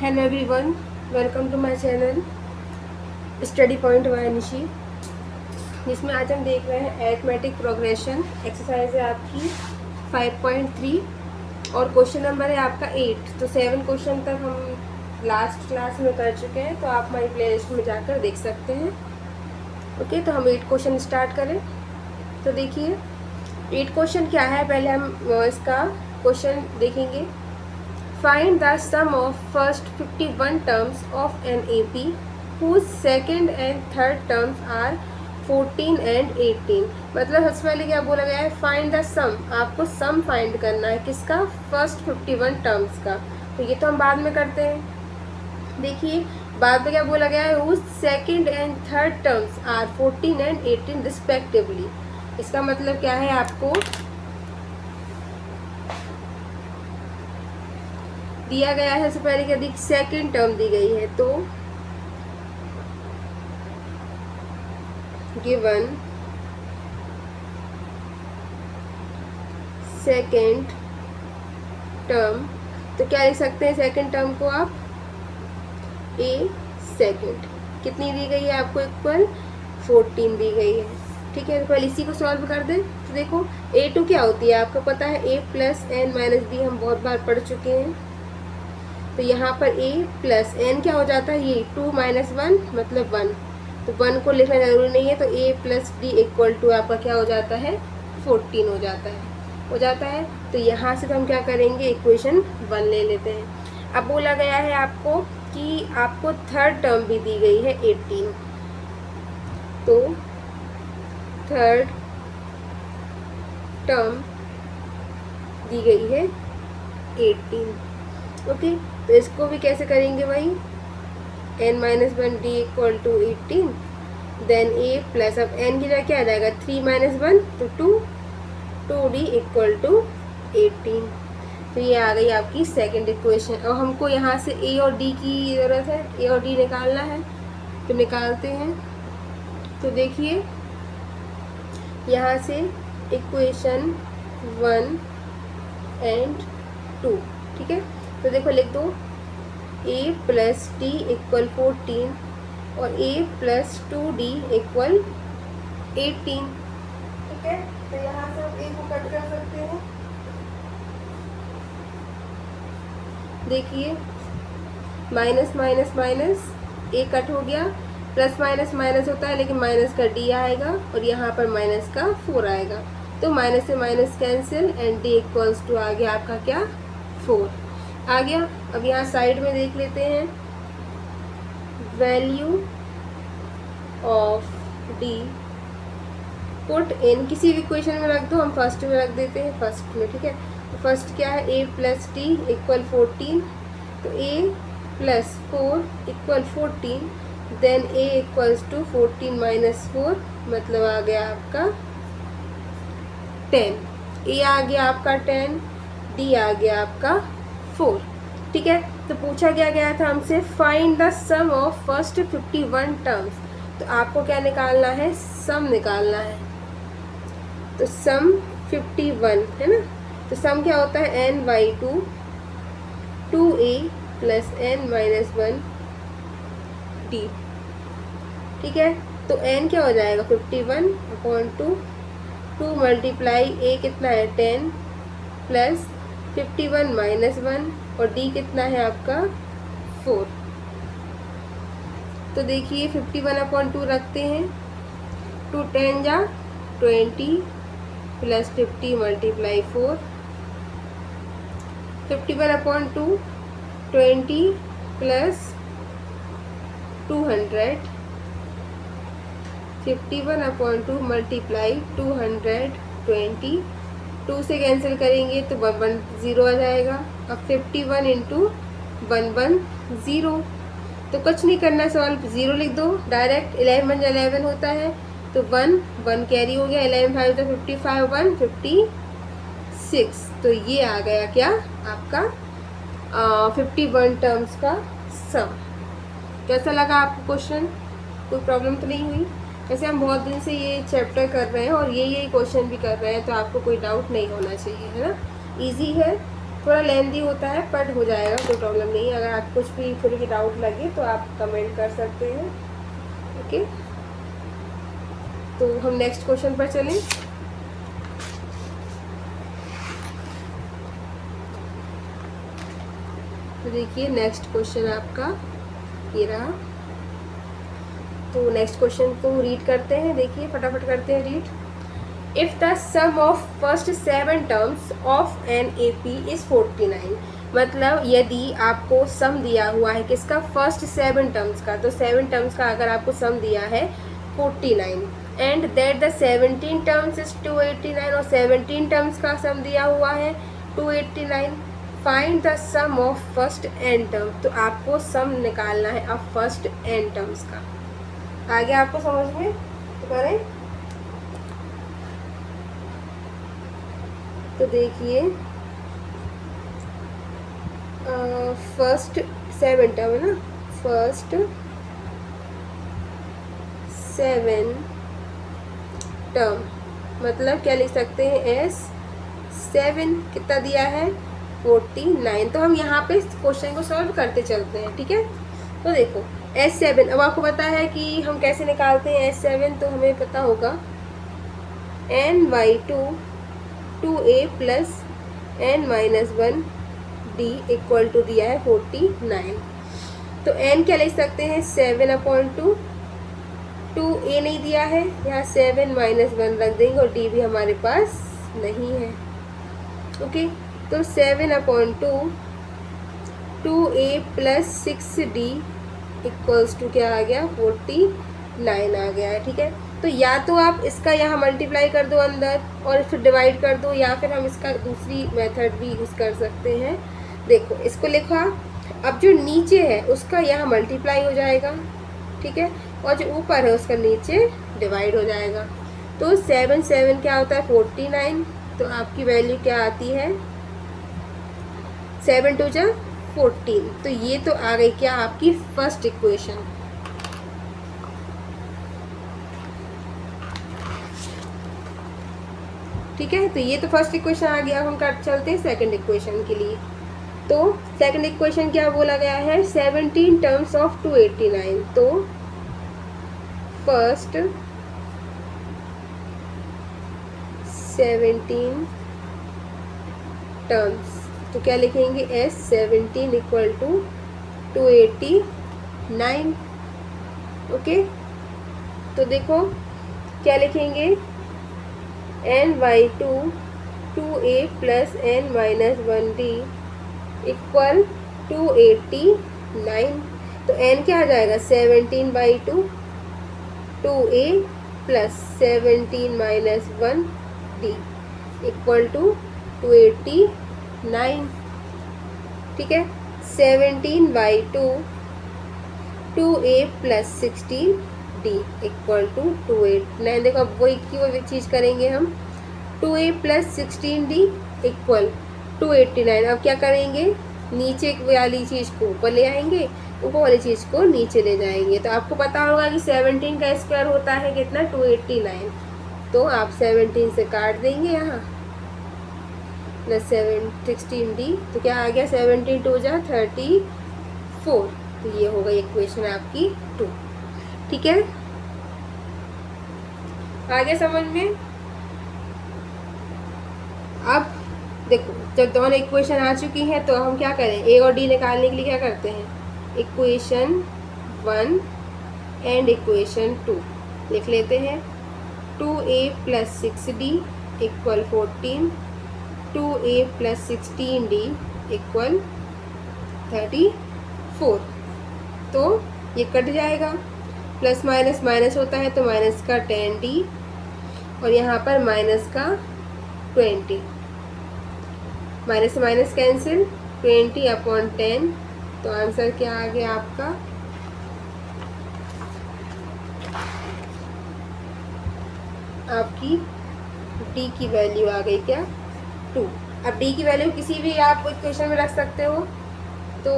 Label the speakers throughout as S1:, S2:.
S1: Hello everyone, welcome to my channel study point by Nishi, जिसमें आज हम देख रहे हैं अरिथमेटिक प्रोग्रेशन। एक्सरसाइज है आपकी 5.3 और क्वेश्चन नंबर है आपका 8। तो 7 क्वेश्चन तक हम लास्ट क्लास में कर चुके हैं, तो आप हमारी प्लेलिस्ट में जाकर देख सकते हैं। ओके, तो हम 8 क्वेश्चन स्टार्ट करें। तो देखिए 8 क्वेश्चन क्या है, पहले हम इसका क्वेश्चन देखेंगे। Find the sum of first 51 terms of an AP whose second and third terms are 14 and 18। मतलब सबसे पहले क्या बोला गया है, फाइंड द सम। आपको सम फाइंड करना है किसका, फर्स्ट 51 टर्म्स का। तो ये तो हम बाद में करते हैं। देखिए बाद में क्या बोला गया है, whose second and third terms are 14 and 18 respectively. इसका मतलब क्या है, आपको दिया गया है सबसे पहले क्या सेकंड टर्म दी गई है, तो गिवन सेकंड टर्म, तो क्या लिख सकते हैं सेकंड टर्म को आप, ए सेकंड कितनी दी गई है आपको, इक्वल 14 दी गई है। ठीक है, तो पहले इसी को सॉल्व कर दें। तो देखो a2 क्या होती है आपको पता है, a plus n minus b, हम बहुत बार पढ़ चुके हैं। तो यहाँ पर a प्लस एन क्या हो जाता है, ये 2 माइनस 1 मतलब 1, तो 1 को लिखना जरूरी नहीं है। तो a plus d equal to आपका क्या हो जाता है, 14 हो जाता है। तो यहाँ से तो हम क्या करेंगे, इक्वेशन 1 ले लेते हैं। अब बोला गया है आपको कि आपको थर्ड टर्म भी दी गई है 18, तो थर्ड टर्म दी गई है 18। ओके, तो इसको भी कैसे करेंगे भाई, n minus 1 d equal to 18, then a plus, अब n की जगह क्या आ जाएगा, 3 माइनस 1 तो 2 डी इक्वल टू 18। तो ये आ गई आपकी सेकंड इक्वेशन। और हमको यहाँ से a और d की ज़रूरत है, a और d निकालना है, तो निकालते हैं। तो देखिए यहाँ से इक्वेशन 1 एंड 2, ठीक है। तो देखो लिख दो a प्लस डी इक्वल 14 और a प्लस 2d इक्वल 18। ठीक है, तो यहाँ से हम a को कट कर सकते हैं। देखिए minus minus minus a cut हो गया, प्लस माइनस माइनस होता है लेकिन माइनस का d आएगा और यहाँ पर माइनस का 4 आएगा, तो माइनस से minus cancel and d equals to आ गया आपका क्या, 4 आ गया। अब यहाँ साइड में देख लेते हैं, value of d put in, किसी भी इक्वेशन में रख दो, हम फर्स्ट में रख देते हैं, फर्स्ट में। ठीक है, तो फर्स्ट क्या है, a प्लस डी इक्वल 14, तो a plus 4 equal 14, then a equals to 14 minus 4 मतलब आ गया आपका 10। a आ गया आपका 10, d आ गया आपका 4। ठीक है, तो पूछा गया था हमसे find the sum of first 51 terms. तो आपको क्या निकालना है, सम निकालना है। तो सम 51 है ना, तो सम क्या होता है, n by 2 2a plus n minus 1 d। ठीक है, तो n क्या हो जाएगा, 51 अपॉन 2 मल्टीप्लाई a कितना है 10 प्लस 51 माइनस 1 और d कितना है आपका 4। तो देखिए 51 अपॉन 2 रखते हैं, 2 10 जा 20 plus 50 multiply 4, 51 upon 2 20 plus 200, 51 upon 2 multiply 220, 2 से कैंसिल करेंगे तो 110 आ जाएगा। अब 51 इंटू 110, तो कुछ नहीं करना, सॉल्व 0 लिख दो डायरेक्ट, 11 11 होता है, तो 1 कैरी हो गया, 11 5 तो 55 1 56। तो ये आ गया क्या आपका 51 टर्म्स का सम। कैसा लगा आपको क्वेश्चन, कोई प्रॉब्लम तो नहीं हुई? वैसे हम बहुत दिन से ये चैप्टर कर रहे हैं और यही क्वेश्चन भी कर रहे हैं, तो आपको कोई डाउट नहीं होना चाहिए, है ना, इजी है। थोड़ा लेंदी होता है बट हो जाएगा, कोई प्रॉब्लम नहीं है। अगर आप कुछ भी थोड़ी भी डाउट लगे तो आप कमेंट कर सकते हैं। ओके, तो हम नेक्स्ट क्वेश्चन पर चलें। तो देखिए नेक्स्ट क्वेश्चन आपका ये रहा। तो नेक्स्ट क्वेश्चन को रीड करते हैं, देखिए फटाफट करते हैं read. If the sum of first 7 terms of an A P is 49, मतलब यदि आपको सम दिया हुआ है किसका, फर्स्ट 7 टर्म्स का, तो 7 टर्म्स का अगर आपको सम दिया है 49 and that the 17 terms is 289, और 17 टर्म्स का सम दिया हुआ है 289, find the sum of first n term. तो आपको सम निकालना है अब फर्स्ट एन टर्म्स का। आगे आपको समझ में तो करें। तो देखिए फर्स्ट 7 टर्म है ना, फर्स्ट 7 टर्म मतलब क्या लिख सकते हैं, एस 7 कितना दिया है 49। तो हम यहाँ पे क्वेश्चन को सॉल्व करते चलते हैं, ठीक है। तो देखो S7, अब आपको पता है कि हम कैसे निकालते हैं S7, तो हमें पता होगा n/2 2a plus n-1 d equal to दिया है 49। तो n क्या लिख सकते हैं 7/2, 2a नहीं दिया है, यहाँ 7-1 रख देंगे और d भी हमारे पास नहीं है। ओके, तो 7/2 2a plus 6d equals to क्या आ गया 49 आ गया है, ठीक है। तो या तो आप इसका यहाँ मल्टीप्लाई कर दो अंदर और फिर डिवाइड कर दो, या फिर हम इसका दूसरी मेथड भी यूज़ कर सकते हैं। देखो इसको लिखा, अब जो नीचे है उसका यहाँ मल्टीप्लाई हो जाएगा, ठीक है, और जो ऊपर है उसका नीचे डिवाइड हो जाएगा। तो 7 क्या होता है 49, तो आपकी वैल्यू क्या आती है 7 2 जा 14। तो ये तो आ गई क्या आपकी फर्स्ट इक्वेशन। ठीक है, तो ये तो फर्स्ट इक्वेशन आ गया। हम कर चलते हैं सेकंड इक्वेशन के लिए। तो सेकंड इक्वेशन क्या बोला गया है 17 टर्म्स ऑफ 289। तो फर्स्ट 17 टर्म्स, तो क्या लिखेंगे S17 इक्वल टू 289। ओके, तो देखो क्या लिखेंगे n/2 2a plus n-1 d equal 289। तो n क्या आ जाएगा 17/2 2a plus 17-1 d equal to 289, ठीक है। 17/2 2a plus 16d equal to 289। देखो अब वही की वही चीज़ करेंगे हम, 2a प्लस 16d इक्वल 289। अब क्या करेंगे नीचे वाली चीज़ को ऊपर ले आएंगे, ऊपर वाली चीज़ को नीचे ले जाएंगे। तो आपको पता होगा कि 17 का स्क्वायर होता है कितना 289। तो आप 17 से काट देंगे यहाँ प्लस 16d, तो क्या आ गया 17 2 जा 34। तो ये होगा इक्वेशन आपकी 2, ठीक है। आगे समझ में। अब देखो जब दोनों इक्वेशन आ चुकी हैं तो हम क्या करें, ए और डी निकालने के लिए क्या करते हैं इक्वेशन 1 एंड इक्वेशन 2 लिख लेते हैं। 2a plus 6d equal 14, 2a plus 16d equal 34। तो ये कट जाएगा, प्लस माइनस माइनस होता है तो माइनस का 10d और यहाँ पर माइनस का 20, माइनस से माइनस कैंसिल 20/10। तो आंसर क्या आ गया आपका आपकी d की वैल्यू आ गई क्या 2। अब d की वैल्यू किसी भी आप इक्वेशन में रख सकते हो। तो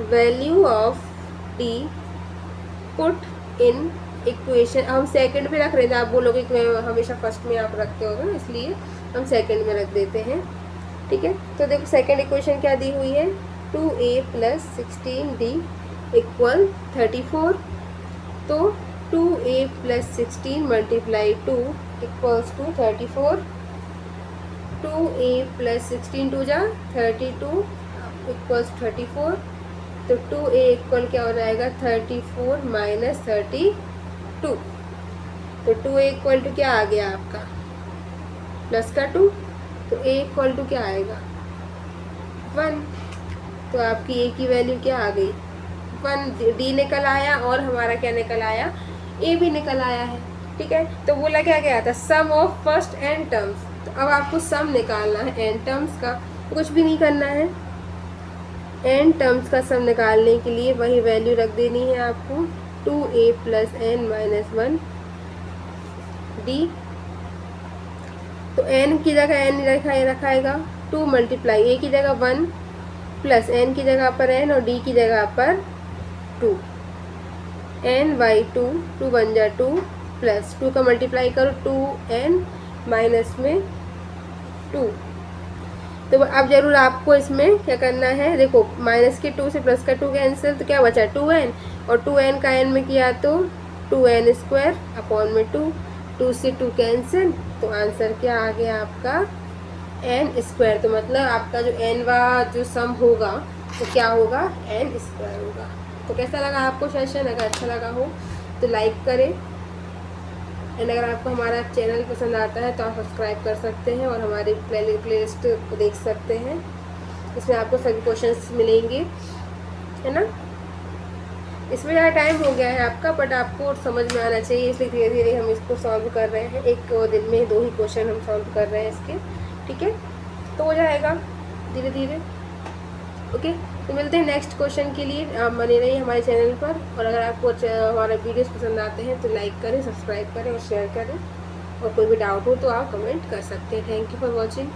S1: value of d put in equation, हम सेकंड में रख रहे थे, आप बोलोगे कि हमेशा फर्स्ट में आप रखते हो ना, इसलिए हम सेकंड में रख देते हैं। ठीक है। तो देखो सेकंड इक्वेशन क्या दी हुई है, 2a + 16d = 34। तो 2a + 16 × 2 = 34। 2a + 16 2 जा 32 = 34। तो 2a इक्वल क्या हो जाएगा, 34 - 32। तो 2a इक्वल टू क्या आ गया आपका, प्लस का 2। तो a इक्वल टू क्या आएगा, 1। तो आपकी a की वैल्यू क्या आ गई, 1। d निकल आया और हमारा क्या निकल आया, a भी निकल आया है। ठीक है। तो बोला क्या गया था, सम ऑफ फर्स्ट n टर्म्स। तो अब आपको सम निकालना है n टर्म्स का, कुछ भी नहीं करना है। n टर्म्स का सम निकालने के लिए वही वैल्यू रख देनी है आपको, 2a + n - 1 d। तो n की जगह n रखाएगा 2 × a की जगह 1 प्लस n की जगह पर n और d की जगह पर 2। n/2 2 बन जा 2 प्लस 2 का मल्टीप्लाई करो 2n माइनस में 2। तो अब जरूर आपको इसमें क्या करना है, देखो माइनस के 2 से प्लस का 2 कैंसिल, तो क्या बचा 2n, और 2n का n में किया तो 2n² / 2 से 2 कैंसिल। तो आंसर क्या आ गया आपका, n²। तो मतलब आपका जो n जो सम होगा तो क्या होगा, n² होगा। तो कैसा लगा आपको सेशन, अगर अच्छा लगा हो तो लाइक करें, एंड अगर आपको हमारा चैनल पसंद आता है तो आप सब्सक्राइब कर सकते हैं और हमारे प्लेलिस्ट को देख सकते हैं। इसमें आपको सभी क्वेश्चंस मिलेंगे, है ना। इसमें ज़्यादा टाइम हो गया है आपका, बट आपको समझ में आना चाहिए, इसलिए धीरे धीरे हम इसको सॉल्व कर रहे हैं। एक दिन में 2 ही क्वेश्चन हम सॉल्व कर रहे हैं इसके, ठीक है। तो हो जाएगा धीरे धीरे, ओके। तो मिलते हैं नेक्स्ट क्वेश्चन के लिए। आप बने रहिए हमारे चैनल पर, और अगर आपको हमारे वीडियोस पसंद आते हैं तो लाइक करें, सब्सक्राइब करें और शेयर करें, और कोई भी डाउट हो तो आप कमेंट कर सकते हैं। Thank you for watching.